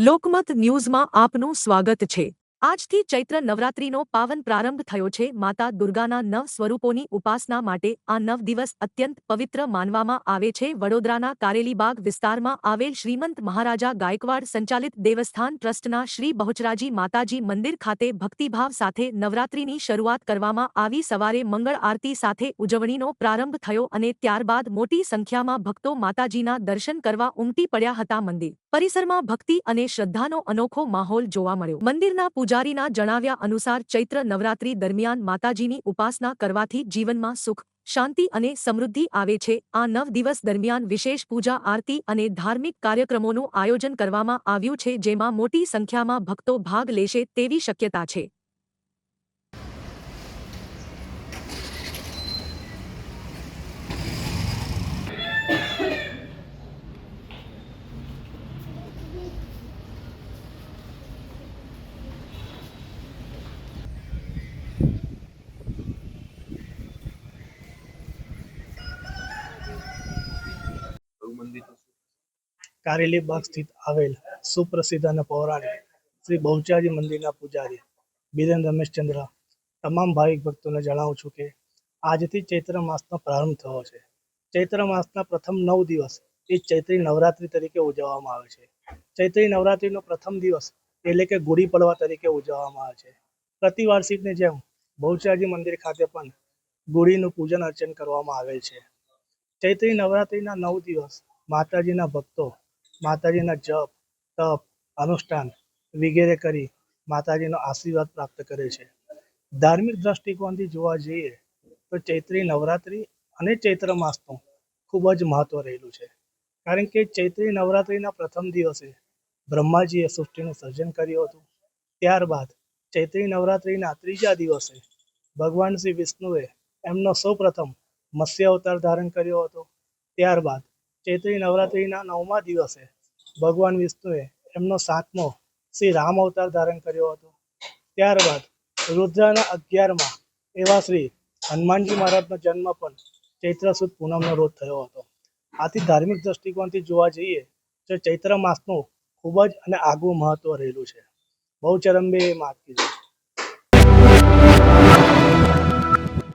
લોકમત ન્યૂઝમાં આપનું સ્વાગત છે। આજથી ચૈત્ર નવરાત્રિનો પાવન પ્રારંભ થયો છે। માતા દુર્ગાના 9 સ્વરૂપોની ઉપાસના માટે આ 9 દિવસ અત્યંત પવિત્ર માનવામાં આવે છે। વડોદરાના કારેલીબાગ વિસ્તારમાં આવેલ શ્રીમંત મહારાજા ગાયકવાડ સંચાલિત દેવસ્થાન ટ્રસ્ટના શ્રી બહુચરાજી માતાજી મંદિર ખાતે ભક્તિભાવ સાથે નવરાત્રિની શરૂઆત કરવામાં આવી। સવારે મંગળ આરતી સાથે ઉજવણીનો પ્રારંભ થયો અને ત્યારબાદ મોટી સંખ્યામાં ભક્તો માતાજીના દર્શન કરવા ઉમટી પડ્યા હતા। મંદિર પરિસરમાં ભક્તિ અને શ્રદ્ધાનો અનોખો માહોલ જોવા મળ્યો। મંદિરના પૂજારીના જણાવ્યા અનુસાર ચૈત્ર નવરાત્રી દરમિયાન માતાજીની ઉપાસના કરવાથી જીવનમાં સુખ, શાંતિ અને સમૃદ્ધિ આવે છે। આ 9 દિવસ દરમિયાન વિશેષ પૂજા આરતી અને ધાર્મિક કાર્યક્રમોનું આયોજન કરવામાં આવ્યું છે, જેમાં મોટી સંખ્યામાં ભક્તો ભાગ લેશે તેવી શક્યતા છે। કારેલીબાગ સ્થિત આવેલ સુપ્રસિદ્ધ અને પૌરાણિક શ્રી બહુચરાજી મંદિરના પૂજારી બિરેન રમેશચંદ્ર તમામ ભાવિક ભક્તોને જણાવું છું કે આજથી ચૈત્ર માસનો પ્રારંભ થયો છે। ચૈત્ર માસના પ્રથમ 9 દિવસ એ ચૈત્રી નવરાત્રી તરીકે ઉજવવામાં આવે છે। ચૈત્રી નવરાત્રીનો પ્રથમ દિવસ એટલે કે ગુડી પડવા તરીકે ઉજવવામાં આવે છે। પ્રતિવાર્ષિકની જેમ બહુચરાજી મંદિર ખાતે પણ ગુડીનું પૂજન અર્ચન કરવામાં આવેલ છે। ચૈત્રી નવરાત્રીના 9 દિવસ માતાજીના ભક્તો માતાજીના જપ, તપ, અનુષ્ઠાન વગેરે કરી માતાજીનો આશીર્વાદ પ્રાપ્ત કરે છે। ધાર્મિક દ્રષ્ટિકોણથી જોવા જઈએ તો ચૈત્રી નવરાત્રી અને ચૈત્ર માસનું ખૂબ જ મહત્વ રહેલું છે, કારણ કે ચૈત્રી નવરાત્રીના પ્રથમ દિવસે બ્રહ્માજીએ સૃષ્ટિનું સર્જન કર્યું હતું। ત્યારબાદ ચૈત્રી નવરાત્રીના ત્રીજા દિવસે ભગવાન શ્રી વિષ્ણુએ એમનો સૌપ્રથમ મત્સ્ય અવતાર ધારણ કર્યો હતો। ત્યારબાદ ચૈત્રી નવરાત્રીના 9મા દિવસે ભગવાન વિષ્ણુએ એમનો 7મો શ્રી રામ અવતાર ધારણ કર્યો હતો। ત્યારબાદ રુદ્રના 11મા એવા શ્રી હનુમાનજી મહારાજનો જન્મ પણ ચૈત્ર સુદ પૂનમનો રોજ થયો હતો। આથી ધાર્મિક દ્રષ્ટિકોણથી જોવા જઈએ તો ચૈત્ર માસનું ખૂબ જ અને આગવું મહત્વ રહેલું છે। બહુચરંબે માત કી જય।